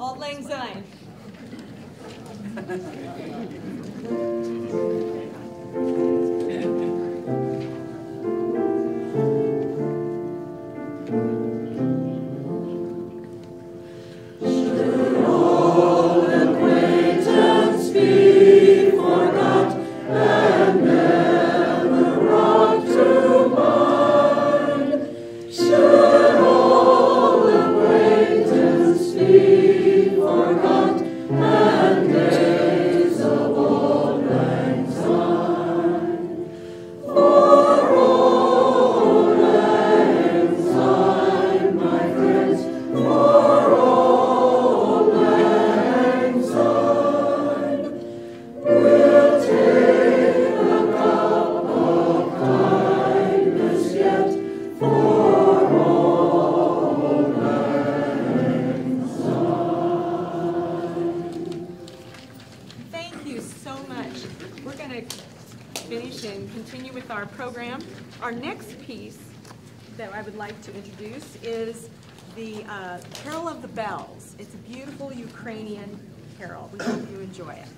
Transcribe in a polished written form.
Auld Lang Syne. Finish and continue with our program. Our next piece that I would like to introduce is the Carol of the Bells. It's a beautiful Ukrainian carol. We hope you enjoy it.